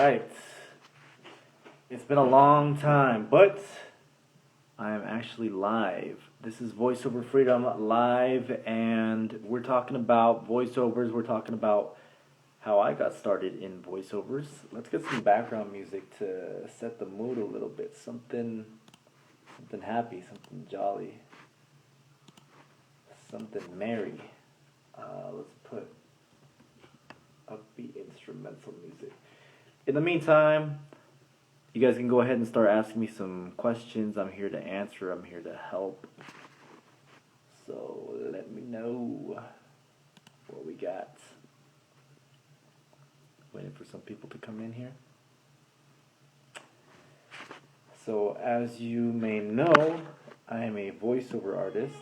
Alright. It's been a long time, but I am actually live. This is Voiceover Freedom Live, and we're talking about voiceovers. We're talking about how I got started in voiceovers. Let's get some background music to set the mood a little bit. Something happy, something jolly, something merry. Let's put upbeat instrumental music. In the meantime, you guys can go ahead and start asking me some questions. I'm here to answer. I'm here to help. So let me know what we got. Waiting for some people to come in here. So as you may know, I am a voiceover artist.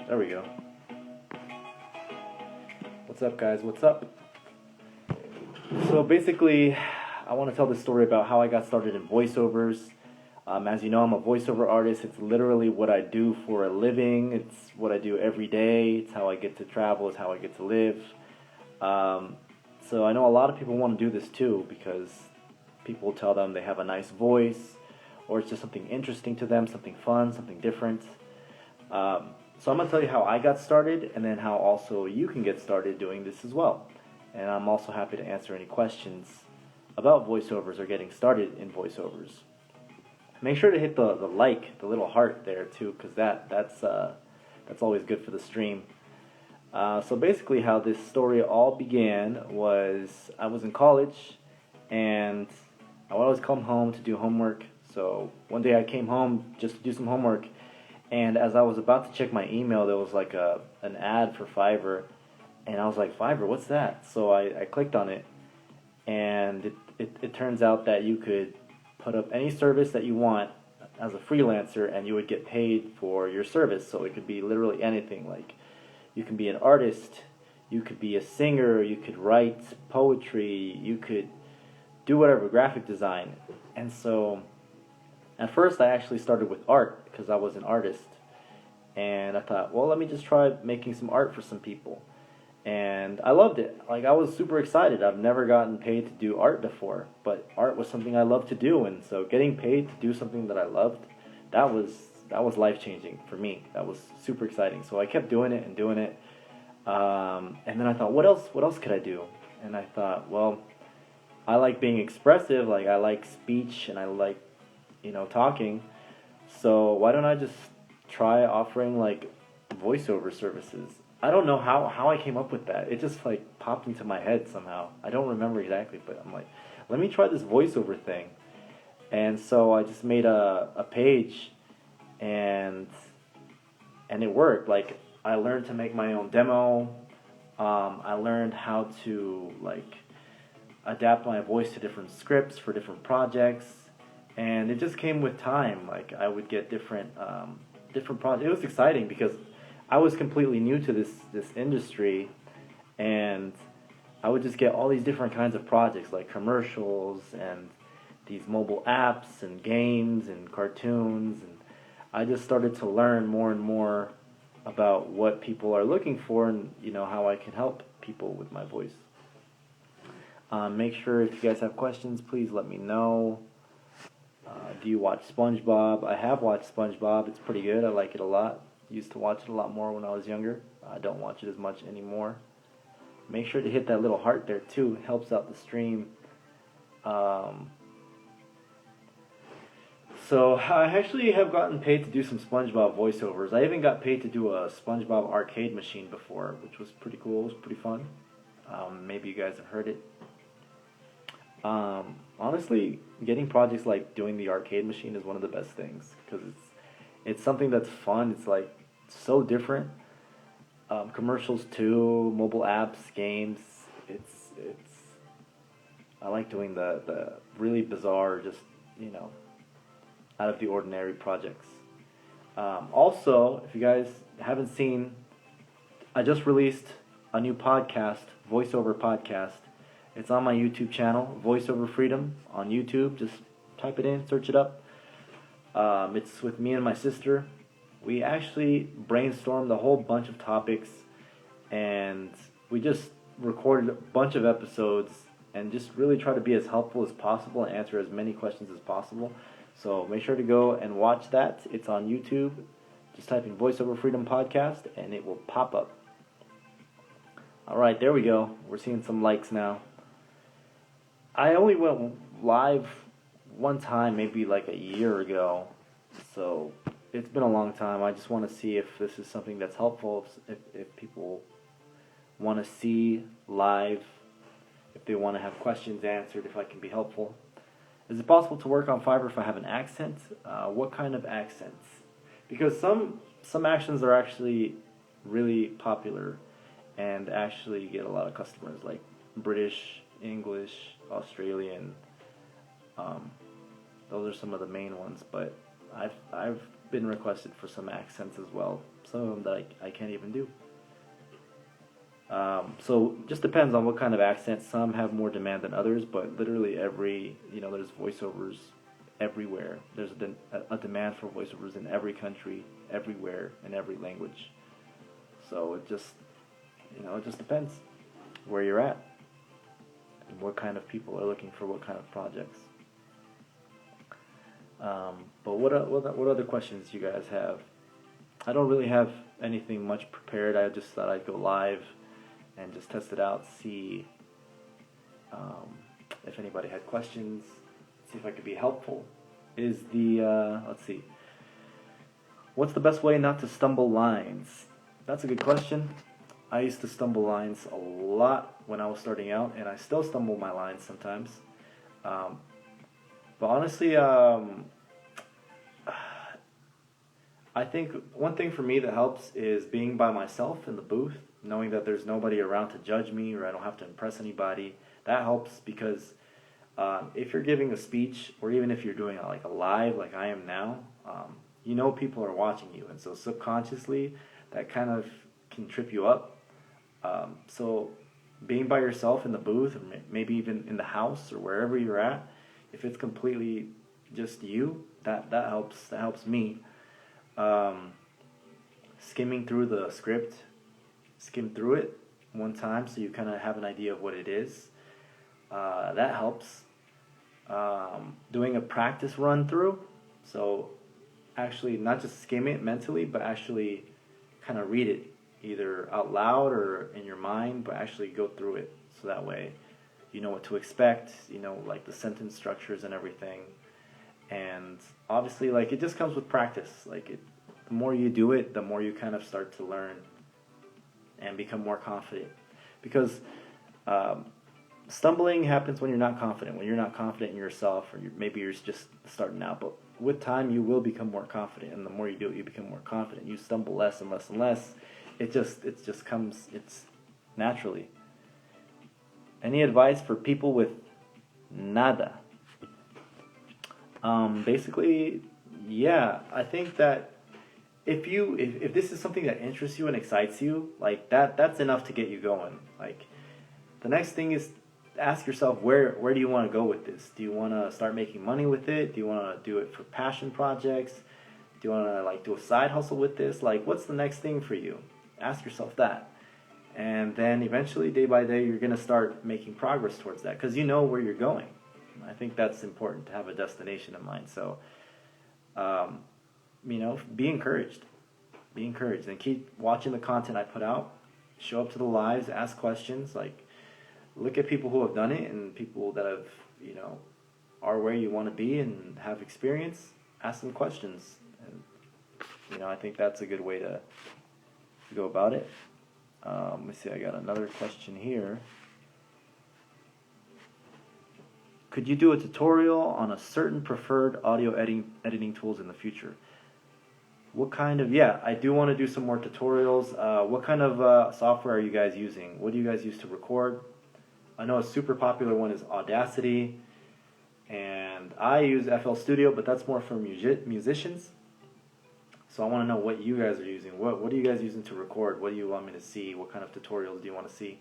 There we go. What's up, guys? What's up? So basically, I want to tell the story about how I got started in voiceovers. As you know, I'm a voiceover artist. It's literally what I do for a living. It's what I do every day. It's how I get to travel. It's how I get to live. So I know a lot of people want to do this too because people tell them they have a nice voice or it's just something interesting to them, something fun, something different. So I'm going to tell you how I got started and then how also you can get started doing this as well. And I'm also happy to answer any questions about voiceovers or getting started in voiceovers. Make sure to hit the the little heart there too, because that's always good for the stream. So basically how this story all began was I was in college and I would always come home to do homework. So one day I came home just to do some homework, and as I was about to check my email, there was like an ad for Fiverr. And I was like, Fiverr, what's that? So I clicked on it, and it turns out that you could put up any service that you want as a freelancer, and you would get paid for your service. So it could be literally anything. Like, you can be an artist, you could be a singer, you could write poetry, you could do whatever, graphic design. And so at first I actually started with art because I was an artist. And I thought, well, let me just try making some art for some people. And I loved it. Like, I was super excited. I've never gotten paid to do art before, but art was something I loved to do, and so getting paid to do something that I loved, that was life-changing for me. That was super exciting. So I kept doing it and doing it. And then I thought, what else could I do? And I thought, well, I like being expressive, like I like speech and I like, talking. So why don't I just try offering like voiceover services? I don't know how I came up with that. It just like popped into my head somehow. I don't remember exactly, but I'm like, let me try this voiceover thing. And so I just made a page, and it worked. Like, I learned to make my own demo. I learned how to like adapt my voice to different scripts for different projects, and it just came with time. Like, I would get different projects. It was exciting because I was completely new to this industry, and I would just get all these different kinds of projects, like commercials and these mobile apps and games and cartoons, and I just started to learn more and more about what people are looking for and how I can help people with my voice. Make sure if you guys have questions, please let me know. Do you watch SpongeBob? I have watched SpongeBob. It's pretty good. I like it a lot. Used to watch it a lot more when I was younger. I don't watch it as much anymore. Make sure to hit that little heart there too. It helps out the stream. So I actually have gotten paid to do some SpongeBob voiceovers. I even got paid to do a SpongeBob arcade machine before, which was pretty cool. It was pretty fun. Maybe you guys have heard it. Honestly, getting projects like doing the arcade machine is one of the best things because it's something that's fun. It's like so different. Commercials too, mobile apps, games. It's I like doing the really bizarre, just out of the ordinary projects. Also, if you guys haven't seen, I just released a new podcast, voiceover podcast. It's on my YouTube channel, Voiceover Freedom on YouTube. Just type it in, search it up. It's with me and my sister. We actually brainstormed a whole bunch of topics, and we just recorded a bunch of episodes and just really try to be as helpful as possible and answer as many questions as possible. So make sure to go and watch that. It's on YouTube. Just type in VoiceOver Freedom Podcast and it will pop up. All right, there we go. We're seeing some likes now. I only went live one time, maybe like a year ago. So it's been a long time. I just want to see if this is something that's helpful, if people want to see live, if they want to have questions answered, if I can be helpful. Is it possible to work on Fiverr if I have an accent? What kind of accents? Because some accents are actually really popular and actually get a lot of customers, like British, English, Australian. Those are some of the main ones, but I've been requested for some accents as well. Some of them that I can't even do. So just depends on what kind of accent. Some have more demand than others, but literally there's voiceovers everywhere. There's a demand for voiceovers in every country, everywhere, in every language. So it just depends where you're at and what kind of people are looking for what kind of projects. But what other questions do you guys have? I don't really have anything much prepared. I just thought I'd go live and just test it out, see if anybody had questions, see if I could be helpful. Let's see. What's the best way not to stumble lines? That's a good question. I used to stumble lines a lot when I was starting out, and I still stumble my lines sometimes. But honestly, I think one thing for me that helps is being by myself in the booth, knowing that there's nobody around to judge me or I don't have to impress anybody. That helps because if you're giving a speech or even if you're doing like a live like I am now, people are watching you, and so subconsciously that kind of can trip you up. So being by yourself in the booth or maybe even in the house or wherever you're at, if it's completely just you, that helps me. Skimming through the script, skim through it one time so you kind of have an idea of what it is. That helps. Doing a practice run through, so actually not just skim it mentally, but actually kind of read it either out loud or in your mind, but actually go through it so that way you know what to expect, like the sentence structures and everything. And obviously, like, it just comes with practice. The more you do it, the more you kind of start to learn and become more confident. Because stumbling happens when you're not confident. When you're not confident in yourself, or maybe you're just starting out. But with time, you will become more confident, and the more you do it, you become more confident. You stumble less and less and less. It just comes. It's naturally. Any advice for people with nada? Basically, yeah, I think that if this is something that interests you and excites you, like that's enough to get you going. Like, the next thing is ask yourself, where do you want to go with this? Do you want to start making money with it? Do you want to do it for passion projects? Do you want to do a side hustle with this? What's the next thing for you? Ask yourself that. And then eventually, day by day, you're going to start making progress towards that because you know where you're going. I think that's important to have a destination in mind. So, be encouraged. Be encouraged and keep watching the content I put out. Show up to the lives, ask questions. Look at people who have done it and people that have, are where you want to be and have experience. Ask them questions. And, I think that's a good way to go about it. Let me see, I got another question here. Could you do a tutorial on a certain preferred audio editing tools in the future? I do want to do some more tutorials. What kind of software are you guys using? What do you guys use to record? I know a super popular one is Audacity, and I use FL Studio, but that's more for musicians. So I want to know what you guys are using. What are you guys using to record? What do you want me to see? What kind of tutorials do you want to see?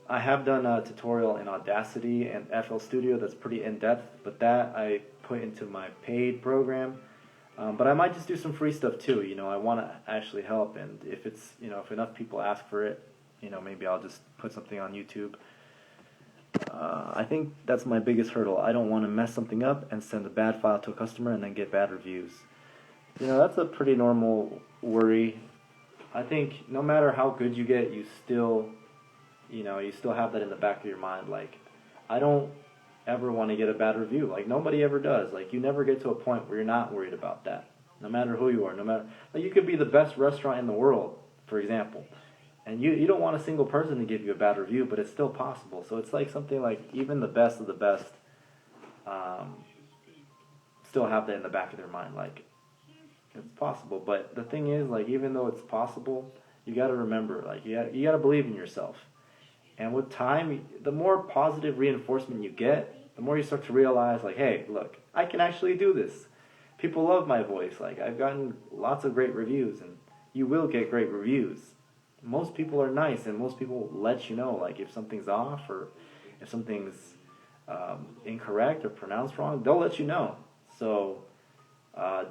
I have done a tutorial in Audacity and FL Studio that's pretty in-depth, but that I put into my paid program. But I might just do some free stuff too. I want to actually help, and if it's if enough people ask for it, maybe I'll just put something on YouTube. I think that's my biggest hurdle. I don't want to mess something up and send a bad file to a customer and then get bad reviews. That's a pretty normal worry. I think no matter how good you get, you still have that in the back of your mind. Like, I don't ever want to get a bad review. Like, nobody ever does. Like, you never get to a point where you're not worried about that. No matter who you are, like, you could be the best restaurant in the world, for example, and you don't want a single person to give you a bad review, but it's still possible. So it's like something like even the best of the best still have that in the back of their mind. Like, it's possible. But the thing is, like, even though it's possible, you got to remember, like, you got to believe in yourself. And with time, the more positive reinforcement you get, the more you start to realize, like, hey, look, I can actually do this. People love my voice. Like, I've gotten lots of great reviews, and you will get great reviews. Most people are nice, and most people let you know, like, if something's off or if something's incorrect or pronounced wrong, they'll let you know. So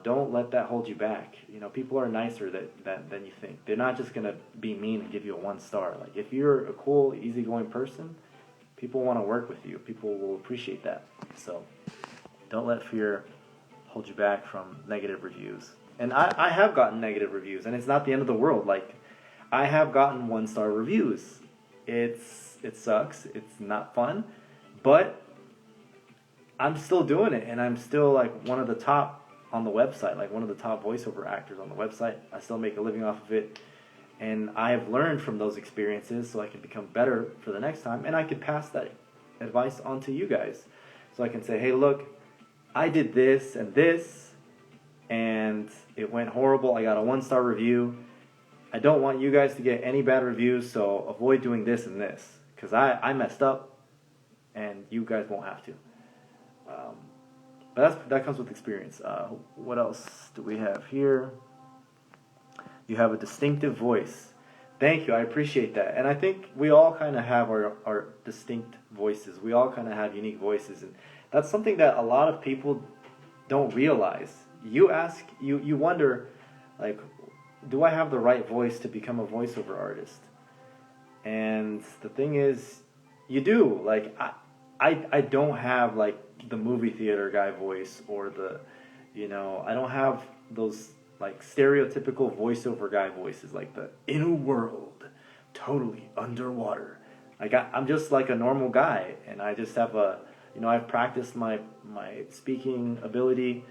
don't let that hold you back. People are nicer than you think. They're not just going to be mean and give you a 1 star. Like, if you're a cool, easygoing person, people want to work with you. People will appreciate that. So don't let fear hold you back from negative reviews. And I have gotten negative reviews, and it's not the end of the world. Like, I have gotten 1-star reviews. It sucks. It's not fun, but I'm still doing it, and I'm still like one of the top on the website, like one of the top voiceover actors on the website. I still make a living off of it, and I have learned from those experiences so I can become better for the next time, and I can pass that advice on to you guys. So I can say, hey, look, I did this, and it went horrible. I got a 1-star review. I don't want you guys to get any bad reviews, so avoid doing this and this, because I messed up, and you guys won't have to. But that comes with experience. What else do we have here? You have a distinctive voice. Thank you, I appreciate that. And I think we all kind of have our distinct voices. We all kind of have unique voices, and that's something that a lot of people don't realize. You wonder, like, do I have the right voice to become a voiceover artist? And the thing is, you do. Like, I don't have, like, the movie theater guy voice, or I don't have those, like, stereotypical voiceover guy voices, like the in a world totally underwater. Like, I'm just like a normal guy, and I just have I've practiced my speaking ability,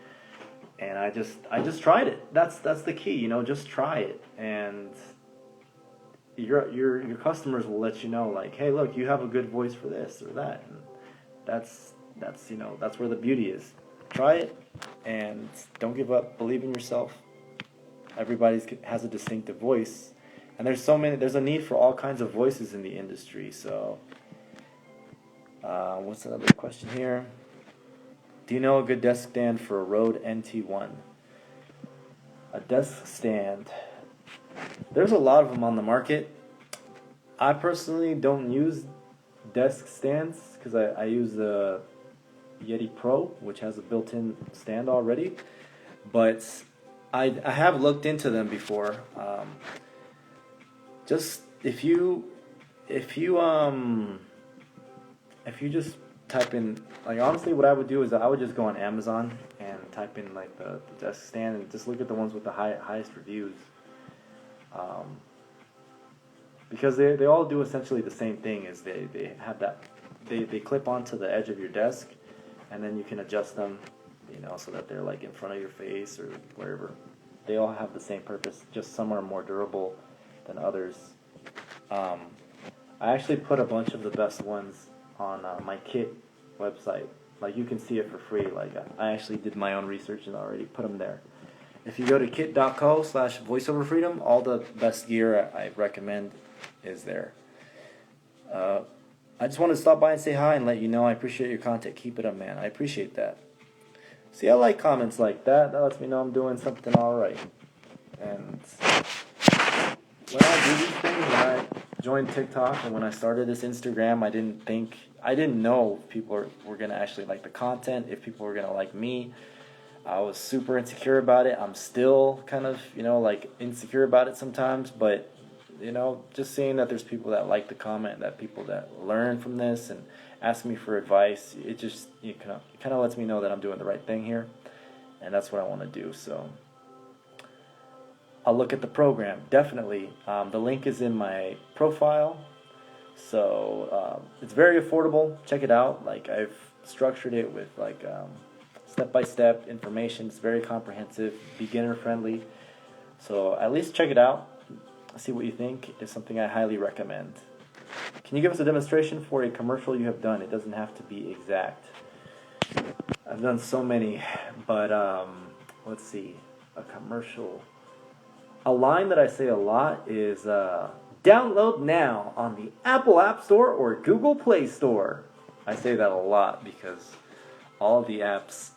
and I just tried it. That's the key, just try it, and your customers will let you know, like, hey, look, you have a good voice for this or that, and that's where the beauty is. Try it, and don't give up. Believe in yourself. Everybody has a distinctive voice, and there's a need for all kinds of voices in the industry. So what's another question here? Do you know a good desk stand for a Rode NT1? A desk stand. There's a lot of them on the market. I personally don't use desk stands because I use the Yeti Pro, which has a built-in stand already. But I have looked into them before. Just if you just type in, like, honestly, what I would do is I would just go on Amazon and type in, like, the desk stand, and just look at the ones with the highest reviews. Because they all do essentially the same thing. Is they have that, they clip onto the edge of your desk, and then you can adjust them, so that they're, like, in front of your face or wherever. They all have the same purpose, just some are more durable than others. I actually put a bunch of the best ones on my Kit website. Like, you can see it for free. Like, I actually did my own research and already put them there. If you go to kit.co/voiceoverfreedom, all the best gear I recommend is there. I just want to stop by and say hi and let you know I appreciate your content. Keep it up, man. I appreciate that. See, I like comments like that. That lets me know I'm doing something alright. And when I do these things, when I joined TikTok and when I started this Instagram, I didn't know if people were going to actually like the content, if people were going to like me. I was super insecure about it. I'm still kind of, like, insecure about it sometimes, but just seeing that there's people that like the comment, that people that learn from this and ask me for advice, it just it kind of lets me know that I'm doing the right thing here, and that's what I want to do. So I'll look at the program, definitely. The link is in my profile, so it's very affordable. Check it out. Like, I've structured it with like step-by-step information. It's very comprehensive, beginner friendly. So at least check it out. See what you think. It's something I highly recommend. Can you give us a demonstration for a commercial you have done? It doesn't have to be exact. I've done so many, but let's see. A commercial. A line that I say a lot is download now on the Apple App Store or Google Play Store. I say that a lot because all of the apps,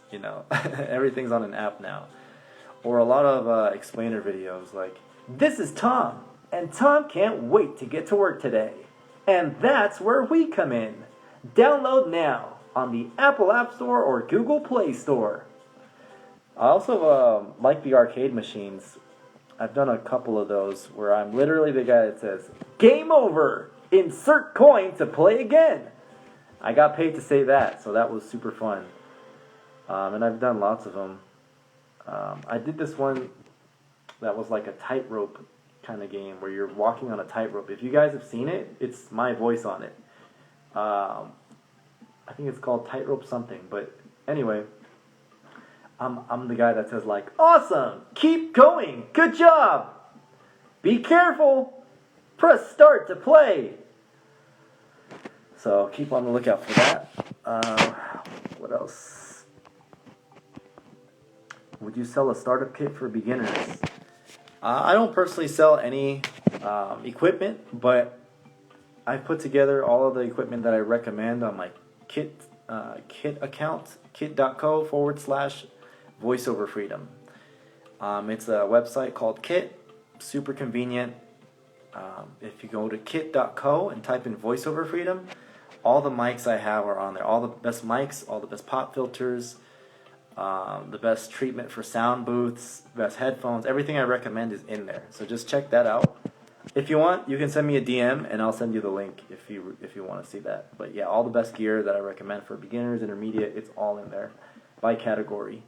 everything's on an app now. Or a lot of explainer videos like, this is Tom, and Tom can't wait to get to work today. And that's where we come in. Download now on the Apple App Store or Google Play Store. I also like the arcade machines. I've done a couple of those where I'm literally the guy that says, game over, insert coin to play again. I got paid to say that, so that was super fun. And I've done lots of them. I did this one that was like a tightrope kind of game where you're walking on a tightrope. If you guys have seen it, it's my voice on it. I think it's called Tightrope something, but anyway, I'm the guy that says like, awesome, keep going, good job, be careful, press start to play. So keep on the lookout for that. What else? Would you sell a startup kit for beginners? I don't personally sell any equipment, but I've put together all of the equipment that I recommend on my kit account, kit.co/voiceover freedom. It's a website called Kit, super convenient. If you go to kit.co and type in voiceover freedom, all the mics I have are on there. All the best mics, all the best pop filters, the best treatment for sound booths, best headphones, everything I recommend is in there. So just check that out. If you want, you can send me a DM and I'll send you the link if you want to see that. But yeah, all the best gear that I recommend for beginners, intermediate, it's all in there by category.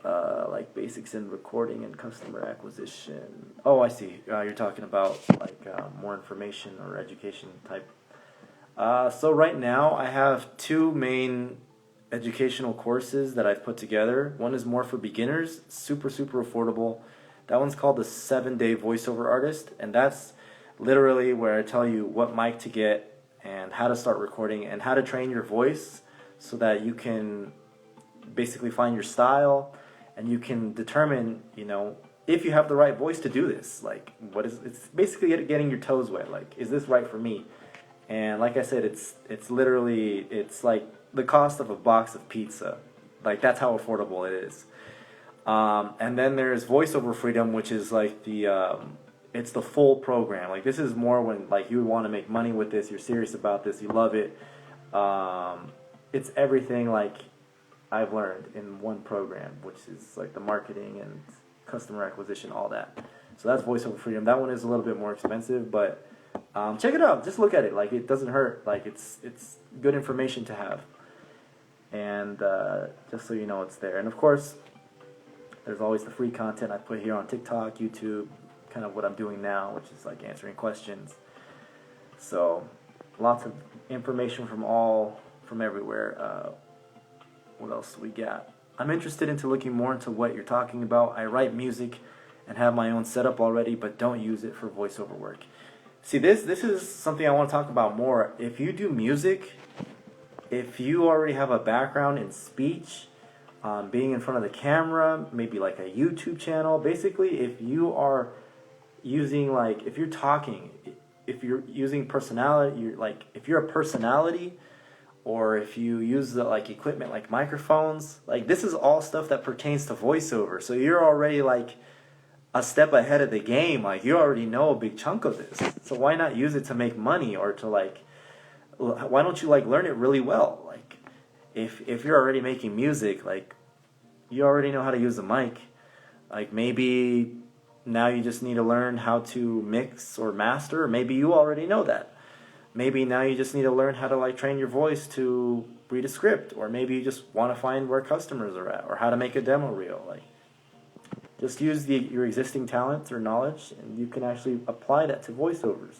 Like basics in recording and customer acquisition. Oh, I see. You're talking about like more information or education type. So right now I have two main educational courses that I've put together. One is more for beginners, super affordable. That one's called the 7-Day Voiceover Artist, and that's literally where I tell you what mic to get and how to start recording and how to train your voice so that you can basically find your style and you can determine, if you have the right voice to do this. Like, it's basically getting your toes wet. Like, is this right for me? And like I said, it's literally, it's like the cost of a box of pizza. Like, that's how affordable it is. And then there's Voiceover Freedom, which is like it's the full program. Like, this is more when like you want to make money with this, you're serious about this, you love it. It's everything like I've learned in one program, which is like the marketing and customer acquisition, all that. So that's Voiceover Freedom. That one is a little bit more expensive, but check it out. Just look at it. Like, it doesn't hurt. Like, it's good information to have. And just so you know, it's there. And of course, there's always the free content I put here on TikTok, YouTube, kind of what I'm doing now, which is like answering questions. So lots of information from everywhere. What else we got? I'm interested into looking more into what you're talking about. I write music and have my own setup already, but don't use it for voiceover work. See, this is something I want to talk about more. If you do music, if you already have a background in speech, being in front of the camera, maybe like a YouTube channel, basically if you are using, like, if you're talking, if you're using personality, if you're a personality, or if you use the like equipment like microphones, like this is all stuff that pertains to voiceover. So you're already like a step ahead of the game. Like, you already know a big chunk of this. So why not use it to make money, or to why don't you like learn it really well? Like, if you're already making music, like, you already know how to use a mic. Like, maybe now you just need to learn how to mix or master. Or maybe you already know that. Maybe now you just need to learn how to like train your voice to read a script, or maybe you just want to find where customers are at, or how to make a demo reel. Like, just use your existing talents or knowledge, and you can actually apply that to voiceovers.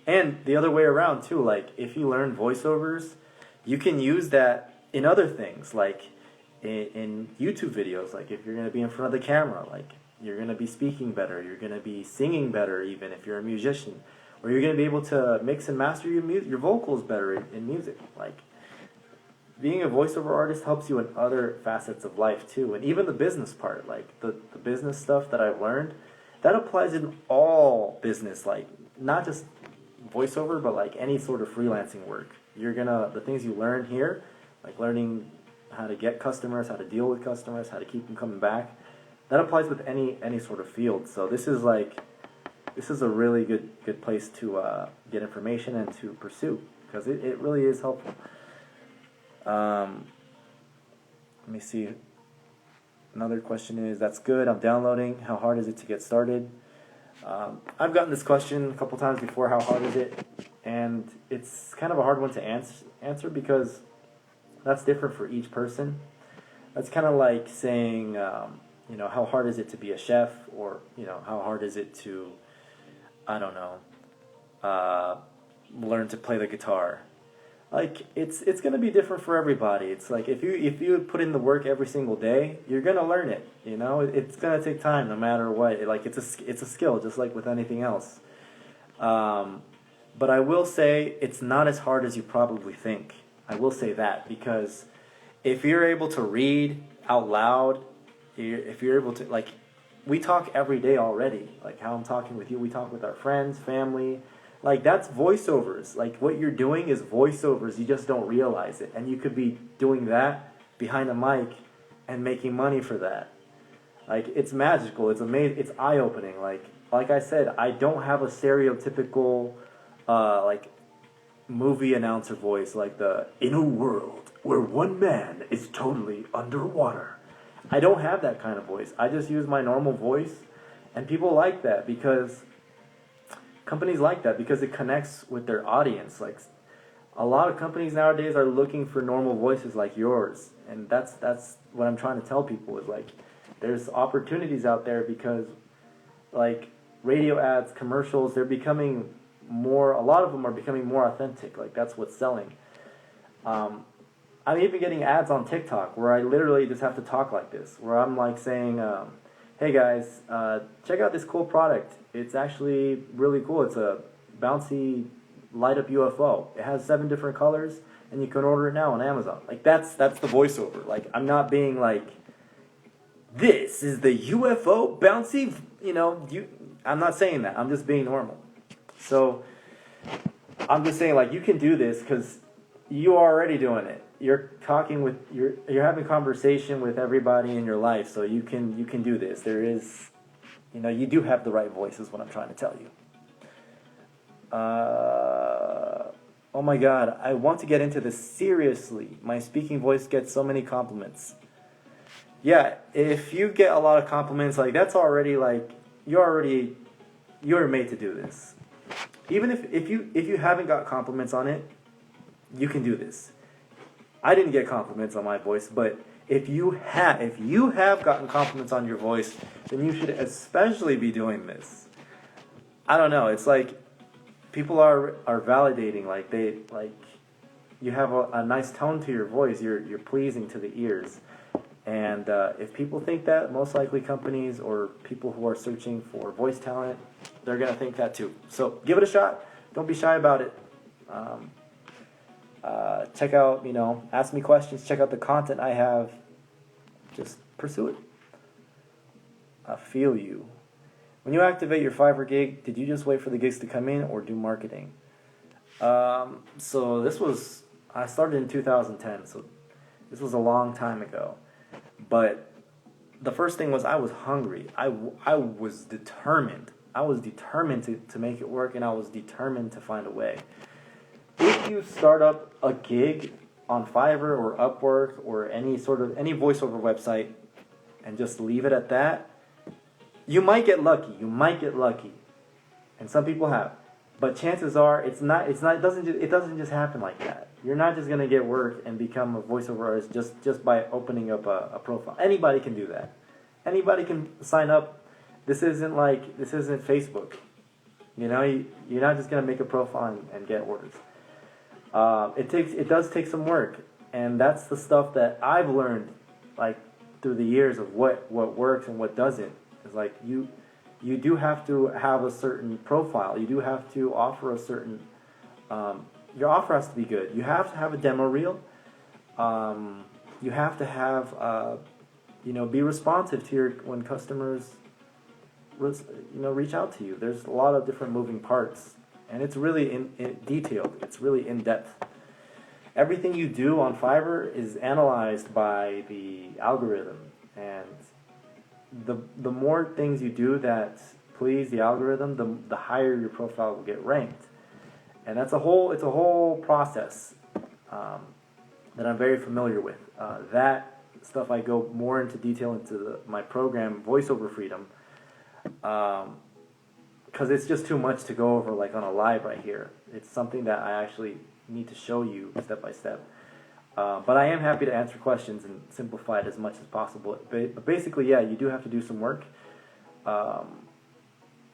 And the other way around too. Like, if you learn voiceovers, you can use that in other things, like in YouTube videos. Like, if you're going to be in front of the camera, like, you're going to be speaking better, you're going to be singing better, even if you're a musician, or you're going to be able to mix and master your vocals better in music. Like, being a voiceover artist helps you in other facets of life too, and even the business part. Like, the business stuff that I've learned, that applies in all business, like not just voiceover, but like any sort of freelancing work. The things you learn here, like learning how to get customers, how to deal with customers, how to keep them coming back, that applies with any sort of field. So this is a really good place to get information and to pursue, because it really is helpful. Let me see. Another question is, that's good, I'm downloading. How hard is it to get started? I've gotten this question a couple times before, how hard is it? And it's kind of a hard one to answer because that's different for each person. That's kind of like saying, how hard is it to be a chef? Or, how hard is it to, I don't know, learn to play the guitar? Like, it's going to be different for everybody. It's like, if you put in the work every single day, you're going to learn it. It's going to take time no matter what. Like, it's a skill, just like with anything else. But I will say it's not as hard as you probably think. I will say that, because if you're able to read out loud, if you're able to, like, we talk every day already. Like how I'm talking with you, we talk with our friends, family. Like, that's voiceovers. Like, what you're doing is voiceovers. You just don't realize it. And you could be doing that behind a mic and making money for that. Like, it's magical. It's amazing. It's eye-opening. Like I said, I don't have a stereotypical, movie announcer voice, like in a world where one man is totally underwater. I don't have that kind of voice. I just use my normal voice, and people like that because companies like that because it connects with their audience. Like, a lot of companies nowadays are looking for normal voices like yours, and that's what I'm trying to tell people is, like, there's opportunities out there because, like, radio ads, commercials, they're becoming more, a lot of them are becoming more authentic. Like, that's what's selling. I'm even getting ads on TikTok where I literally just have to talk like this, where I'm like saying, hey guys, check out this cool product. It's actually really cool. It's a bouncy light up UFO. It has 7 different colors, and you can order it now on Amazon. Like, that's the voiceover. Like, I'm not being like, this is the UFO bouncy, I'm not saying that. I'm just being normal. So I'm just saying, like, you can do this because you are already doing it. You're talking with, you're having conversation with everybody in your life, so you can do this. There is, you do have the right voice is what I'm trying to tell you. Oh my God, I want to get into this seriously. My speaking voice gets so many compliments. Yeah, if you get a lot of compliments, like, that's already, like, you're made to do this. Even if you haven't got compliments on it, you can do this. I didn't get compliments on my voice, but if you have gotten compliments on your voice, then you should especially be doing this. I don't know. It's like people are validating. Like, you have a nice tone to your voice. You're pleasing to the ears. And if people think that, most likely companies or people who are searching for voice talent, they're going to think that too. So give it a shot. Don't be shy about it. Check out, ask me questions. Check out the content I have. Just pursue it. I feel you. When you activate your Fiverr gig, did you just wait for the gigs to come in or do marketing? So I started in 2010, so this was a long time ago. But the first thing was I was hungry. I was determined. I was determined to make it work, and I was determined to find a way. If you start up a gig on Fiverr or Upwork or any voiceover website and just leave it at that, You might get lucky. You might get lucky, and some people have. But chances are, it doesn't just happen like that. You're not just gonna get work and become a voiceover artist just by opening up a profile. Anybody can do that. Anybody can sign up. This isn't Facebook. You know, you're not just gonna make a profile and get orders. It does take some work, and that's the stuff that I've learned, like through the years of what works and what doesn't. It's like you do have to have a certain profile. You do have to offer a certain. Your offer has to be good. You have to have a demo reel. You have to have, be responsive to when customers, reach out to you. There's a lot of different moving parts, and it's really in detailed. It's really in depth. Everything you do on Fiverr is analyzed by the algorithm, and the more things you do that please the algorithm, the higher your profile will get ranked. And it's a whole process that I'm very familiar with. That stuff I go more into detail into my program, Voiceover Freedom, because it's just too much to go over like on a live right here. It's something that I actually need to show you step by step. But I am happy to answer questions and simplify it as much as possible. But basically, yeah, you do have to do some work.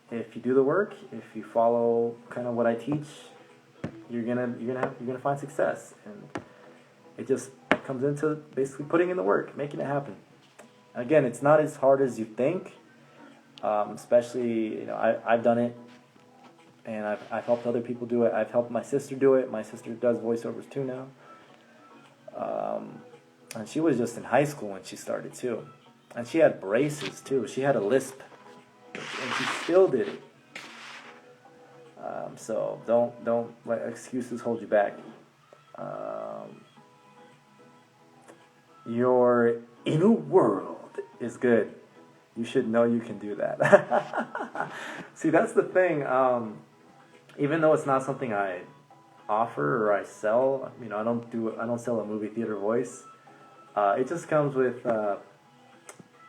If you do the work, if you follow kind of what I teach, you're gonna find success. And it just comes into basically putting in the work, making it happen. Again, it's not as hard as you think. Especially, I've done it, and I've helped other people do it. I've helped my sister do it. My sister does voiceovers too now. And she was just in high school when she started too. And she had braces too. She had a lisp. And she still did it. So don't let excuses hold you back. Your inner world is good. You should know you can do that. See, that's the thing. Even though it's not something I offer or I sell, I don't sell a movie theater voice. It just comes with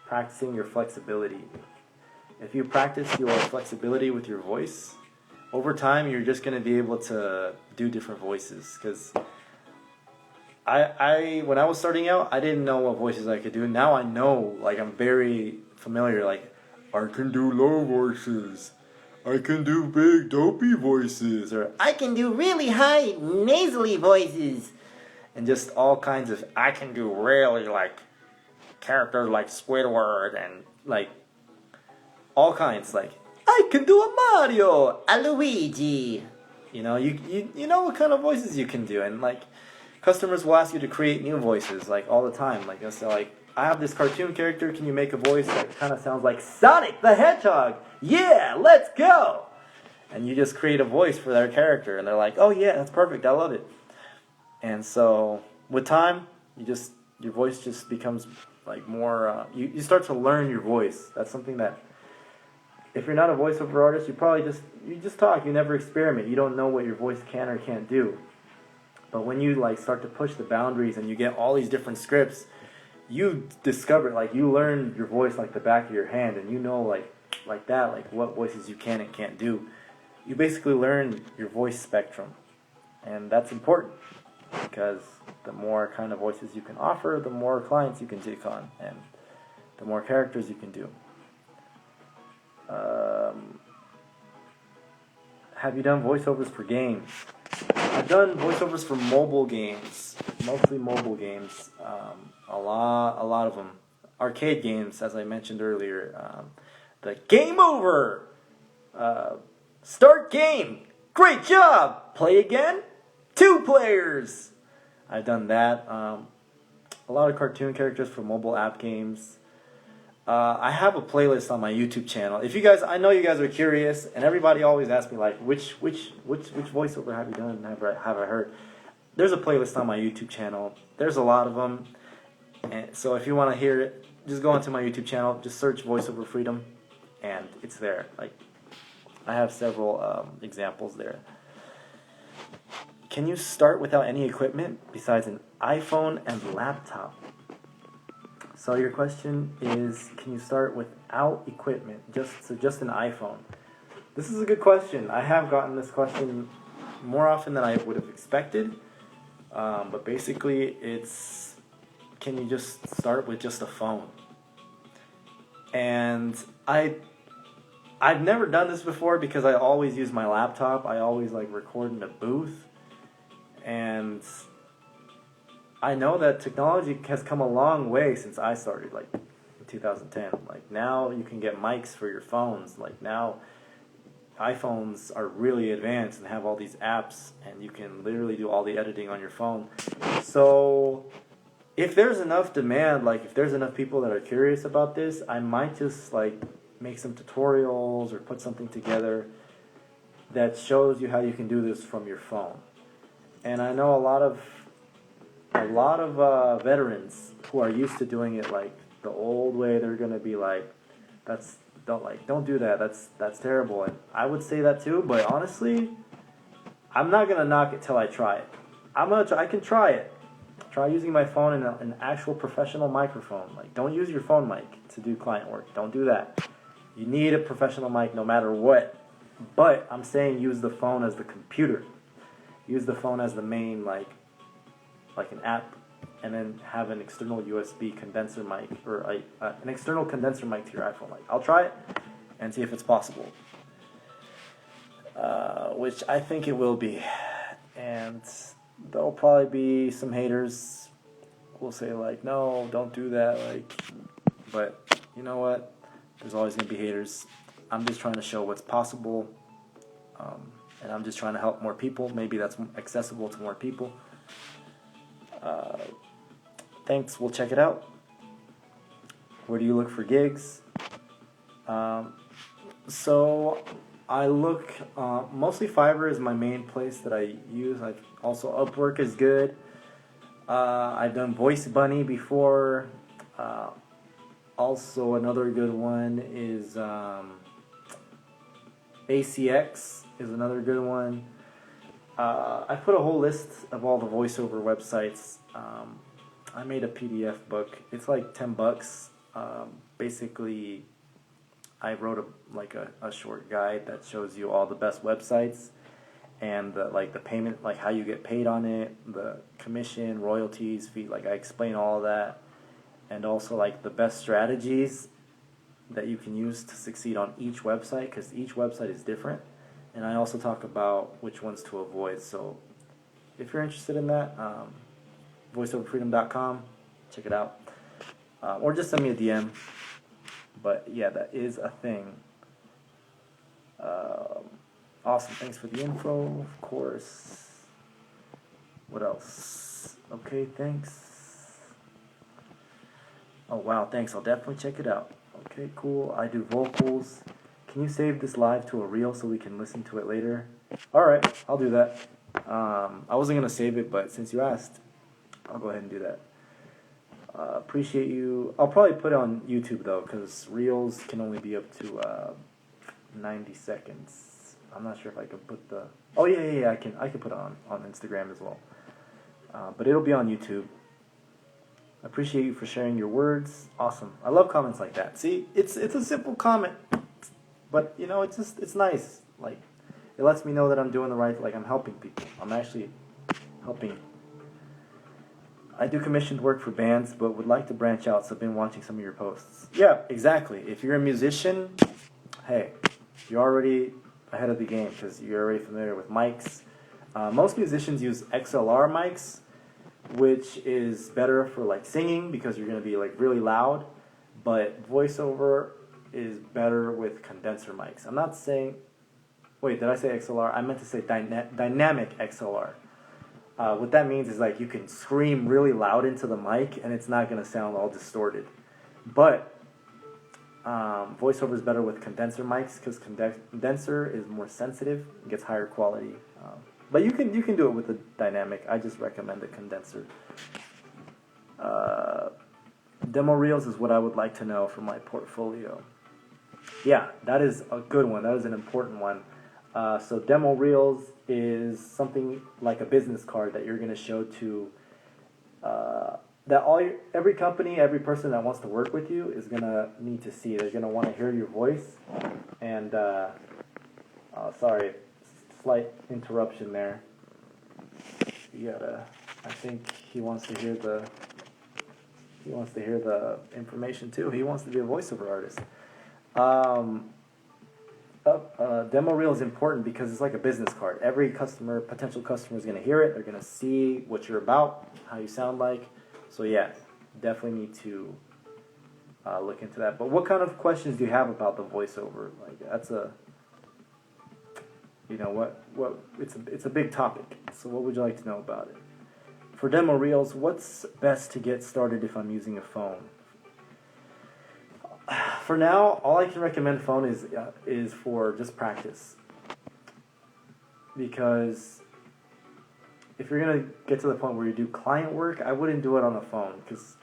practicing your flexibility. If you practice your flexibility with your voice, over time you're just going to be able to do different voices. Because when I was starting out, I didn't know what voices I could do. Now I know, like I'm very familiar. Like I can do low voices. I can do big dopey voices, or I can do really high nasally voices, and just all kinds of. I can do really like characters like Squidward and like all kinds. Like I can do a Mario, a Luigi. You know what kind of voices you can do, and like customers will ask you to create new voices like all the time. Like they'll say like, I have this cartoon character. Can you make a voice that kind of sounds like Sonic the Hedgehog? Yeah, let's go! And you just create a voice for their character, and they're like, oh yeah, that's perfect, I love it. And so, with time, your voice just becomes like more, you start to learn your voice. That's something that, if you're not a voiceover artist, you just talk, you never experiment, you don't know what your voice can or can't do. But when you like start to push the boundaries and you get all these different scripts, you discover, like you learn your voice like the back of your hand, and you know like that, like what voices you can and can't do. You basically learn your voice spectrum, and that's important because the more kind of voices you can offer, the more clients you can take on, and the more characters you can do. Have you done voiceovers for games? I've done voiceovers for mobile games, mostly mobile games. A lot of them. Arcade games, as I mentioned earlier. The Game Over! Start game! Great job! Play again? 2 players! I've done that. A lot of cartoon characters for mobile app games. I have a playlist on my YouTube channel. If you guys, I know you guys are curious, and everybody always asks me like, which voiceover have you done? Have I heard? There's a playlist on my YouTube channel. There's a lot of them, and so if you want to hear it, just go onto my YouTube channel. Just search Voiceover Freedom, and it's there. Like, I have several examples there. Can you start without any equipment besides an iPhone and laptop? So your question is, can you start without equipment, just an iPhone? This is a good question. I have gotten this question more often than I would have expected. But basically, it's, can you just start with just a phone? And I've never done this before because I always use my laptop. I always like record in a booth. And I know that technology has come a long way since I started, like in 2010. Like now you can get mics for your phones. Like now iPhones are really advanced and have all these apps, and you can literally do all the editing on your phone. So if there's enough demand, like if there's enough people that are curious about this, I might just like make some tutorials or put something together that shows you how you can do this from your phone. And I know a lot of veterans who are used to doing it like the old way. They're gonna be like, don't do that. That's terrible. And I would say that too. But honestly, I'm not gonna knock it till I try it. I can try it. Try using my phone in an actual professional microphone. Like, don't use your phone mic to do client work. Don't do that. You need a professional mic no matter what. But I'm saying use the phone as the computer. Use the phone as the main like an app, and then have an external USB condenser mic or an external condenser mic to your iPhone. Like, I'll try it and see if it's possible, which I think it will be. And there'll probably be some haters who will say like, no, don't do that. Like, but you know what? There's always gonna be haters. I'm just trying to show what's possible, and I'm just trying to help more people. Maybe that's accessible to more people. Thanks, we'll check it out. Where do you look for gigs? So I look, mostly Fiverr is my main place that I use. Also Upwork is good. I've done Voice Bunny before. Also another good one is ACX is another good one. I put a whole list of all the voiceover websites. I made a PDF book. It's like $10. Basically, I wrote a short guide that shows you all the best websites and the payment, like how you get paid on it, the commission, royalties, fee. Like I explain all of that, and also like the best strategies that you can use to succeed on each website, because each website is different. And I also talk about which ones to avoid. So if you're interested in that, voiceoverfreedom.com, check it out. Or just send me a DM. But yeah, that is a thing. Awesome. Thanks for the info, of course. What else? Okay, thanks. Oh, wow, thanks. I'll definitely check it out. Okay, cool. I do vocals. Can you save this live to a reel so we can listen to it later? Alright, I'll do that. I wasn't going to save it, but since you asked, I'll go ahead and do that. Appreciate you. I'll probably put it on YouTube, though, because reels can only be up to 90 seconds. I'm not sure if I can put the... Oh, yeah, I can put it on Instagram as well. But it'll be on YouTube. I appreciate you for sharing your words. Awesome. I love comments like that. See, it's a simple comment. But, you know, it's nice. Like, it lets me know that I'm doing the right, like I'm helping people. I'm actually helping. I do commissioned work for bands, but would like to branch out, so I've been watching some of your posts. Yeah, exactly. If you're a musician, hey, you're already ahead of the game because you're already familiar with mics. Most musicians use XLR mics, which is better for like singing because you're going to be like really loud, but voiceover is better with condenser mics. I'm not saying, wait, did I say XLR? I meant to say dynamic XLR. What that means is like you can scream really loud into the mic and it's not going to sound all distorted. But voiceover is better with condenser mics because condenser is more sensitive, and gets higher quality. But you can do it with the dynamic. I just recommend the condenser. Demo reels is what I would like to know for my portfolio. Yeah, that is a good one. That is an important one. So demo reels is something like a business card that you're going to show to that every company, every person that wants to work with you is gonna need to see. They're gonna want to hear your voice. And sorry, slight interruption there. I think he wants to hear the information too. He wants to be a voiceover artist. Demo reel is important because it's like a business card. Every potential customer is going to hear it. They're going to see what you're about, how you sound like. So yeah, definitely need to look into that. But what kind of questions do you have about the voiceover? Like that's it's a big topic. So what would you like to know about it? For demo reels, what's best to get started if I'm using a phone? For now, all I can recommend phone is for just practice. Because if you're gonna get to the point where you do client work, I wouldn't do it on a phone because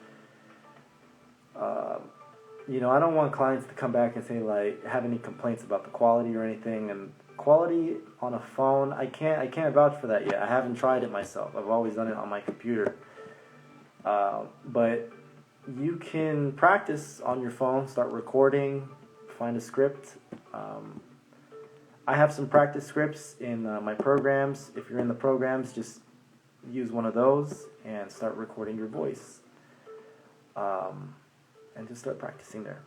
I don't want clients to come back and say like have any complaints about the quality or anything. And quality on a phone, I can't vouch for that yet. I haven't tried it myself. I've always done it on my computer. But you can practice on your phone, start recording, find a script. I have some practice scripts in my programs. If you're in the programs, just use one of those and start recording your voice. And just start practicing there.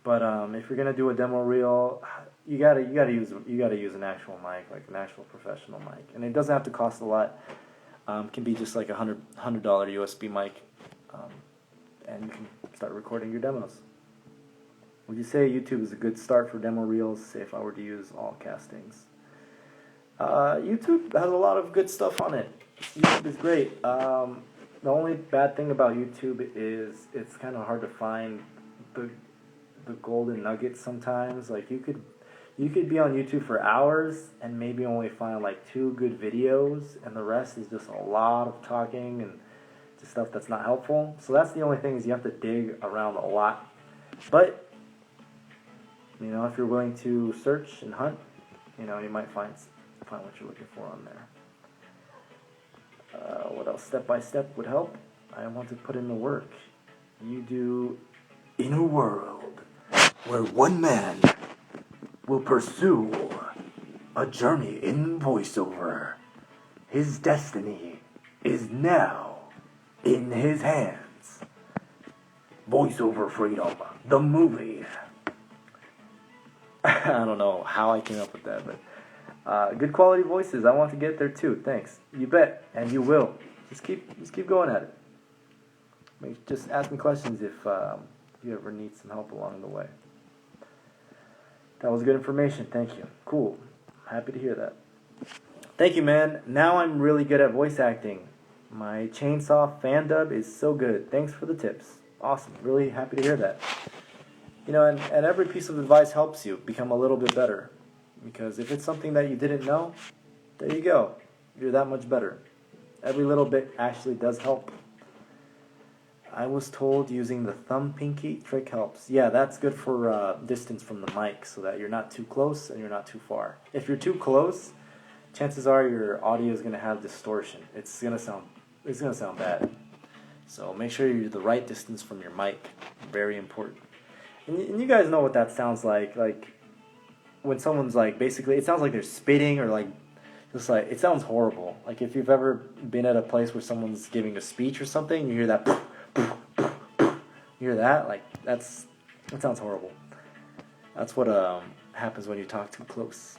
But if you're gonna do a demo reel, you gotta use an actual mic, like an actual professional mic, and it doesn't have to cost a lot. It can be just like $100 USB mic, and you can start recording your demos. Would you say YouTube is a good start for demo reels? Say if I were to use all castings. YouTube has a lot of good stuff on it. YouTube is great. The only bad thing about YouTube is it's kind of hard to find the golden nuggets sometimes. Like you could be on YouTube for hours and maybe only find like 2 good videos, and the rest is just a lot of talking and just stuff that's not helpful. So that's the only thing, is you have to dig around a lot. But if you're willing to search and hunt, you might find what you're looking for on there. What else? Step by step would help. I want to put in the work. You do. In a world where one man will pursue a journey in voiceover, his destiny is now in his hands. Voiceover Freedom, the movie. I don't know how I came up with that, but good quality voices. I want to get there too. Thanks. You bet, and you will. Just keep going at it. Just ask me questions if you ever need some help along the way. That was good information. Thank you. Cool. Happy to hear that. Thank you, man. Now I'm really good at voice acting. My Chainsaw fan dub is so good. Thanks for the tips. Awesome. Really happy to hear that. And every piece of advice helps you become a little bit better. Because if it's something that you didn't know, there you go. You're that much better. Every little bit actually does help. I was told using the thumb pinky trick helps. Yeah, that's good for distance from the mic, so that you're not too close and you're not too far. If you're too close, chances are your audio is going to have distortion. It's going to sound bad. So make sure you're the right distance from your mic. Very important. And you guys know what that sounds like. Like when someone's like, basically, it sounds like they're spitting or like, just like, it sounds horrible. Like if you've ever been at a place where someone's giving a speech or something, you hear that, you hear that, like that sounds horrible. That's what happens when you talk too close.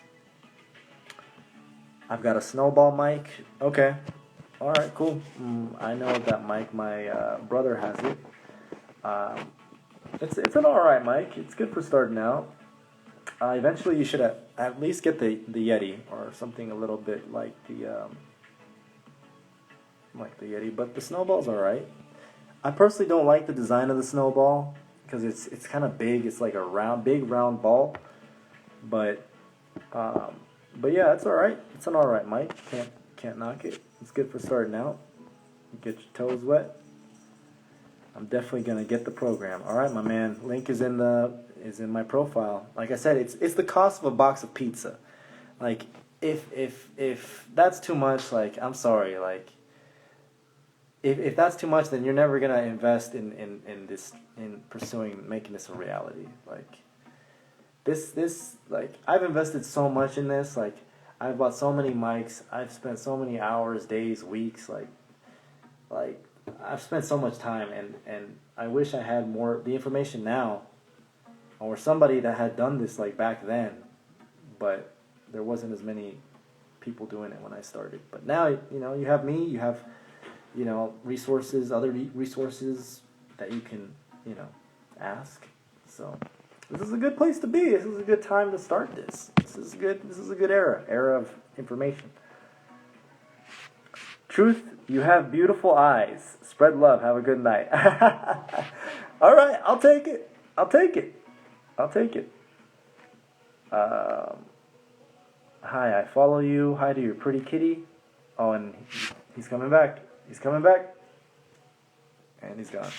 I've got a snowball mic. Okay. All right, cool. I know that mic. My brother has it. It's an all right mic. It's good for starting out. Eventually, you should at least get the Yeti or something a little bit like the Yeti. But the snowball's all right. I personally don't like the design of the snowball because it's kind of big. It's like a big round ball. But yeah, it's all right. It's an all right mic. Can't knock it. It's good for starting out. Get your toes wet. I'm definitely gonna get the program. All right, my man. Link is in my profile. Like I said, it's the cost of a box of pizza. Like if that's too much, like I'm sorry. Like if that's too much, then you're never gonna invest in this, in pursuing making this a reality. Like this like I've invested so much in this. Like I've bought so many mics. I've spent so many hours, days, weeks. Like I've spent so much time, and I wish I had more the information now, or somebody that had done this like back then, but there wasn't as many people doing it when I started. But now, you have me, you have, resources, other resources that you can, ask. So this is a good place to be. This is a good time to start this. This is a good era of information. Truth, you have beautiful eyes. Spread love. Have a good night. All right, I'll take it. Hi, I follow you. Hi to your pretty kitty. Oh, and he's coming back. And he's gone.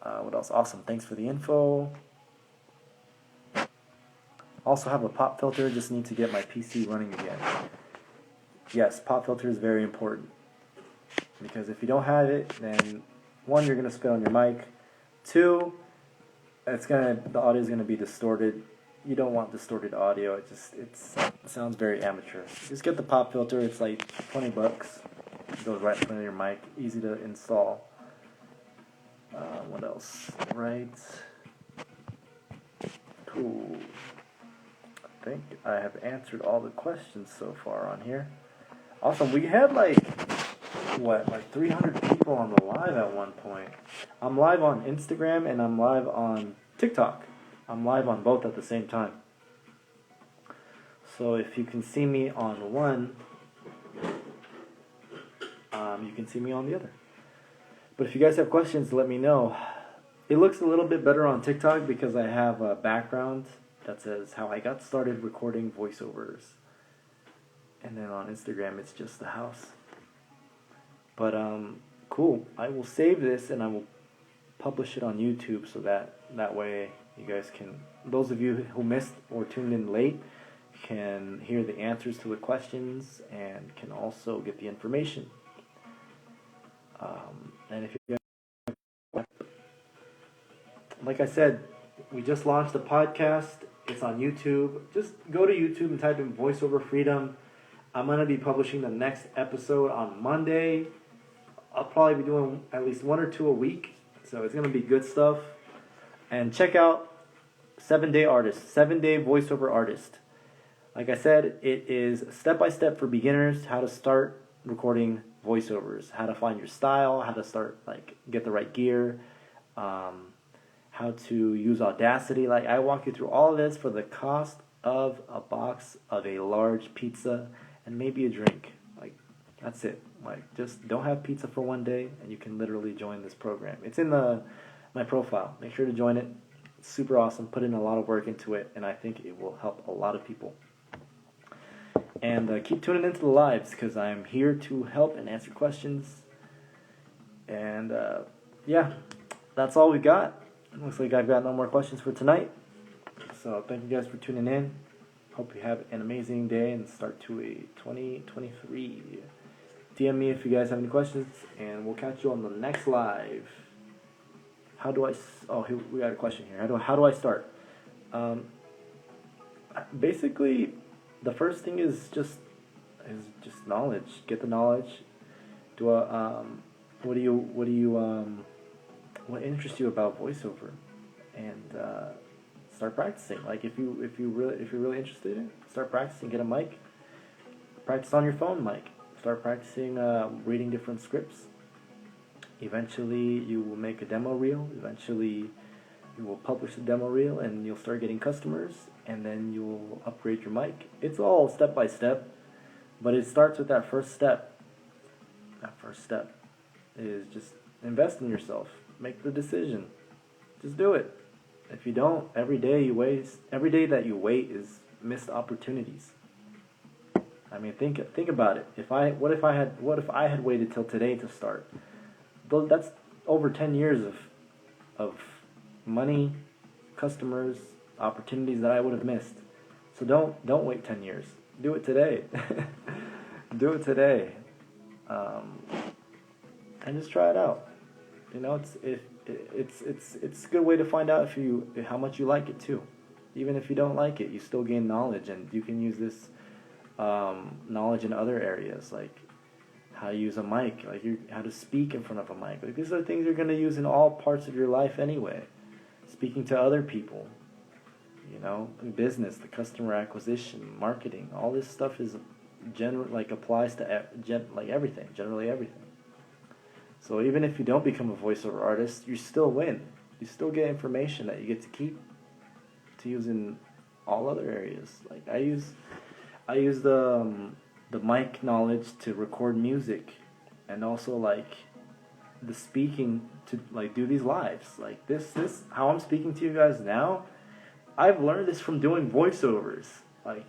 What else? Awesome. Thanks for the info. Also have a pop filter. Just need to get my PC running again. Yes, pop filter is very important. Because if you don't have it, then one, you're going to spit on your mic. Two, the audio is going to be distorted. You don't want distorted audio. It sounds very amateur. Just get the pop filter. It's like $20. It goes right in front of your mic. Easy to install. What else? Right. Cool. I think I have answered all the questions so far on here. Awesome. We had like 300 people on the live at one point. I'm live on Instagram and I'm live on TikTok. I'm live on both at the same time. So if you can see me on one, you can see me on the other. But if you guys have questions, let me know. It looks a little bit better on TikTok because I have a background that says how I got started recording voiceovers. And then on Instagram, it's just the house. But cool. I will save this and I will publish it on YouTube so that way you guys can, those of you who missed or tuned in late, can hear the answers to the questions and can also get the information. And if you guys, like I said, we just launched the podcast. It's on YouTube. Just go to YouTube and type in Voiceover Freedom. I'm going to be publishing the next episode on Monday. I'll probably be doing at least 1 or 2 a week. So it's going to be good stuff. And check out 7-Day Artist, 7-Day Voiceover Artist. Like I said, it is step-by-step for beginners, how to start recording voiceovers, how to find your style, how to start, get the right gear, how to use Audacity. I walk you through all of this for the cost of a box of a large pizza and maybe a drink. That's it. Just don't have pizza for one day, and you can literally join this program. It's in my profile. Make sure to join it. It's super awesome. Put in a lot of work into it, and I think it will help a lot of people. And keep tuning into the lives, because I'm here to help and answer questions. And, yeah, that's all we got. It looks like I've got no more questions for tonight. So thank you guys for tuning in. Hope you have an amazing day and start to a 2023. DM me if you guys have any questions, and we'll catch you on the next live. We got a question here. How do I start? Basically, the first thing is just knowledge. Get the knowledge. What interests you about voiceover, and start practicing. If you're really interested in it, start practicing. Get a mic. Practice on your phone mic. Start practicing reading different scripts. Eventually, you will make a demo reel. Eventually, you will publish a demo reel, and you'll start getting customers, and then you'll upgrade your mic. It's all step by step, but it starts with that first step. That first step is just invest in yourself. Make the decision. Just do it. If you don't, every day that you wait is missed opportunities. I mean, think about it. What if I had waited till today to start? That's over 10 years of money, customers, opportunities that I would have missed. So don't wait 10 years. Do it today. Do it today. and just try it out. You know, it's a good way to find out how much you like it too. Even if you don't like it, you still gain knowledge, and you can use this knowledge in other areas, like how to use a mic, like how to speak in front of a mic. Like these are things you're going to use in all parts of your life anyway. Speaking to other people, you know, in business, the customer acquisition, marketing, all this stuff is applies to like everything, generally everything. So even if you don't become a voiceover artist, you still win. You still get information that you get to keep to use in all other areas. Like I use the mic knowledge to record music, and also like the speaking to like do these lives. Like this how I'm speaking to you guys now, I've learned this from doing voiceovers, like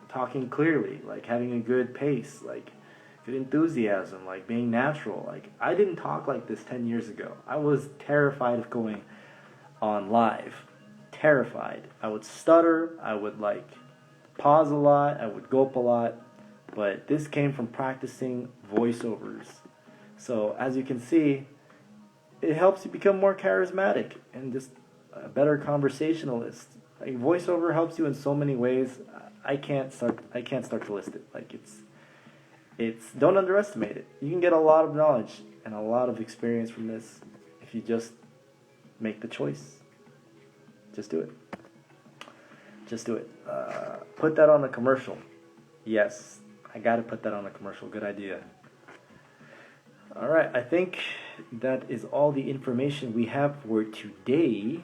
talking clearly, like having a good pace, like good enthusiasm, like being natural. Like I didn't talk like this 10 years ago. I was terrified of going on live. Terrified. I would stutter, I would like pause a lot, I would gulp a lot, but this came from practicing voiceovers. So as you can see, it helps you become more charismatic and just a better conversationalist. Like voiceover helps you in so many ways. I can't start to list it. Like it's don't underestimate it. You can get a lot of knowledge and a lot of experience from this if you just make the choice. Just do it. Just do it. Put that on a commercial. Yes, I gotta put that on a commercial. Good idea. Alright, I think that is all the information we have for today.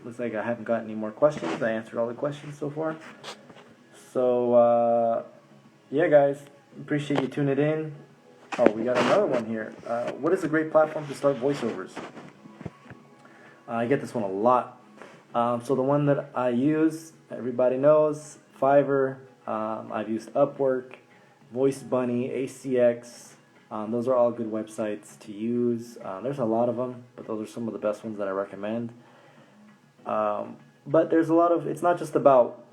Looks like I haven't got any more questions. I answered all the questions so far. So, yeah, guys, appreciate you tuning in. Oh, we got another one here. What is a great platform to start voiceovers? I get this one a lot. So the one that I use, everybody knows, Fiverr. I've used Upwork, Voice Bunny, ACX. Those are all good websites to use. There's a lot of them, but those are some of the best ones that I recommend. But there's a lot of, it's not just about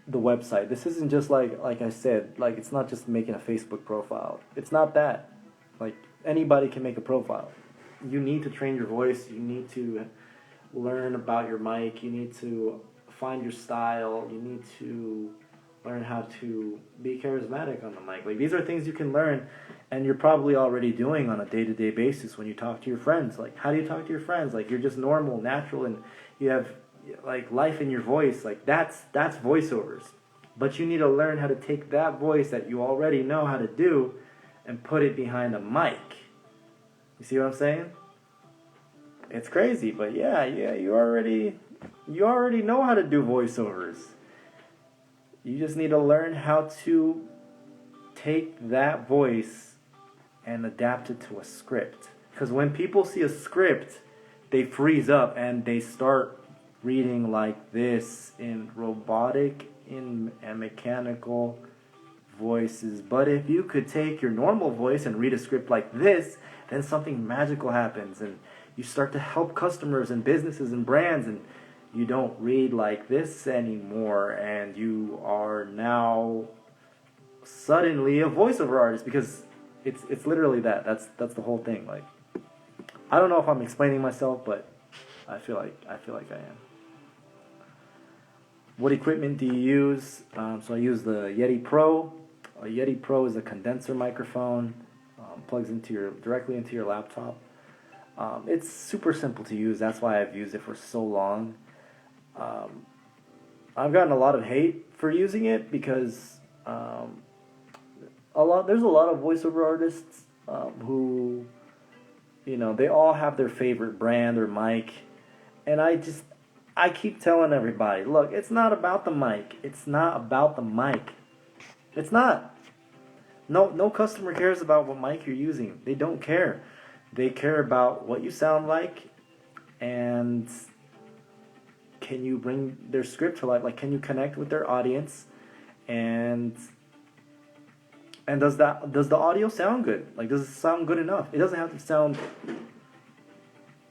the website. This isn't just like I said, like it's not just making a Facebook profile. It's not that. Like anybody can make a profile. You need to train your voice. You need to learn about your mic. You need to find your style. You need to learn how to be charismatic on the mic. Like these are things you can learn, and you're probably already doing on a day-to-day basis when you talk to your friends. Like how do you talk to your friends? Like you're just normal, natural, and you have like life in your voice. Like that's voiceovers. But you need to learn how to take that voice that you already know how to do and put it behind a mic. You see what I'm saying? It's crazy, but yeah, you already know how to do voiceovers. You just need to learn how to take that voice and adapt it to a script. Because when people see a script, they freeze up and they start reading like this in robotic and mechanical voices. But if you could take your normal voice and read a script like this, then something magical happens, and you start to help customers and businesses and brands, and you don't read like this anymore, and you are now suddenly a voiceover artist, because it's literally that. That's the whole thing. Like I don't know if I'm explaining myself, but I feel like I am. What equipment do you use? So I use the Yeti Pro. A Yeti Pro is a condenser microphone. Plugs directly into your laptop. It's super simple to use. That's why I've used it for so long. I've gotten a lot of hate for using it because there's a lot of voiceover artists who, you know, they all have their favorite brand or mic, and I keep telling everybody, look, it's not about the mic. It's not about the mic. It's not. No customer cares about what mic you're using. They don't care. They care about what you sound like, and can you bring their script to life? Like, can you connect with their audience, and does the audio sound good? Like, does it sound good enough? It doesn't have to sound,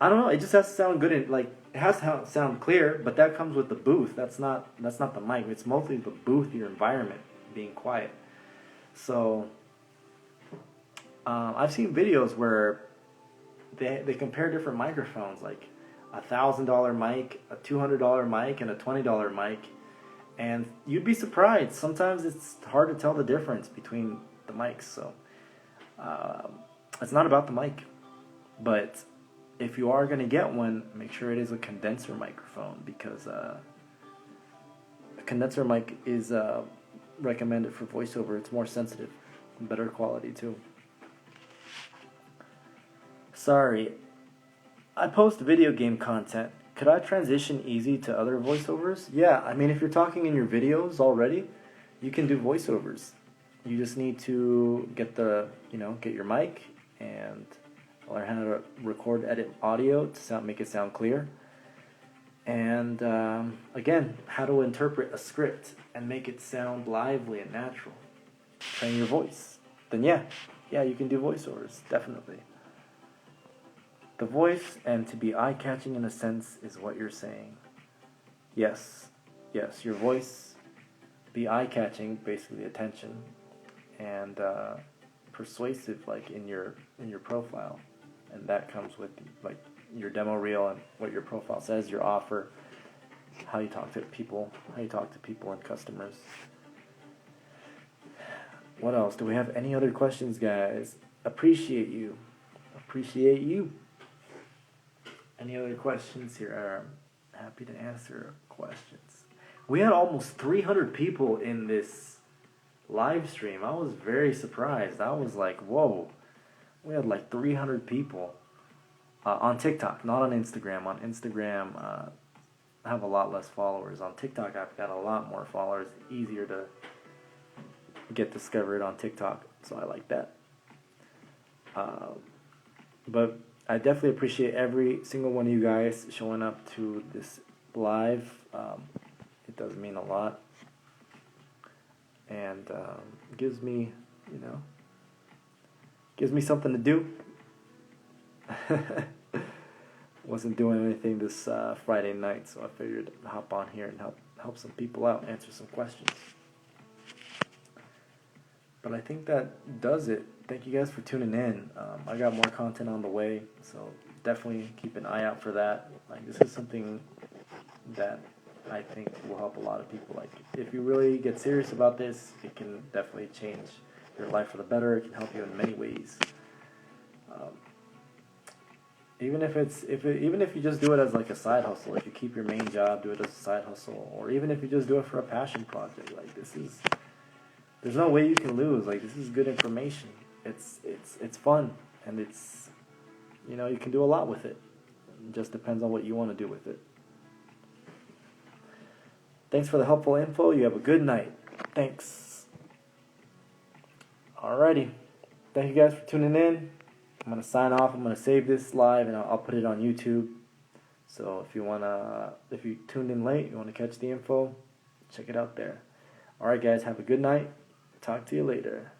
I don't know. It just has to sound good. It has to sound clear, but that comes with the booth. That's not the mic. It's mostly the booth, your environment, being quiet. So I've seen videos where they compare different microphones, like $1,000 mic, a $200 mic, and a $20 mic, and you'd be surprised. Sometimes it's hard to tell the difference between the mics. So it's not about the mic, but if you are going to get one, make sure it is a condenser microphone, because a condenser mic is recommended for voiceover. It's more sensitive, better quality too. Sorry, I post video game content. Could I transition easy to other voiceovers? Yeah, I mean, if you're talking in your videos already, you can do voiceovers. You just need to get your mic and learn how to record, edit audio to make it sound clear. And again, how to interpret a script and make it sound lively and natural. Train your voice. Then yeah, you can do voiceovers, definitely. The voice and to be eye-catching in a sense is what you're saying. Yes, your voice, be eye-catching, basically attention, and persuasive, like in your profile, and that comes with like your demo reel and what your profile says, your offer, how you talk to people and customers. What else? Do we have any other questions, guys? Appreciate you. Any other questions here? I'm happy to answer questions. We had almost 300 people in this live stream. I was very surprised. I was like, whoa. We had like 300 people on TikTok, not on Instagram. On Instagram, I have a lot less followers. On TikTok, I've got a lot more followers. Easier to get discovered on TikTok, so I like that. But I definitely appreciate every single one of you guys showing up to this live. It does mean a lot, and gives me something to do. Wasn't doing anything this Friday night, so I figured I'd hop on here and help some people out, answer some questions. But I think that does it. Thank you guys for tuning in. I got more content on the way, so definitely keep an eye out for that. Like, this is something that I think will help a lot of people. Like, if you really get serious about this, it can definitely change your life for the better. It can help you in many ways. Even if you just do it as like a side hustle, if you keep your main job, do it as a side hustle, or even if you just do it for a passion project, like there's no way you can lose. Like, this is good information. It's fun, and it's, you can do a lot with it. It just depends on what you want to do with it. Thanks for the helpful info. You have a good night. Thanks. Alrighty. Thank you guys for tuning in. I'm going to sign off. I'm going to save this live, and I'll put it on YouTube. So if you tuned in late, you want to catch the info, check it out there. Alright guys, have a good night. Talk to you later.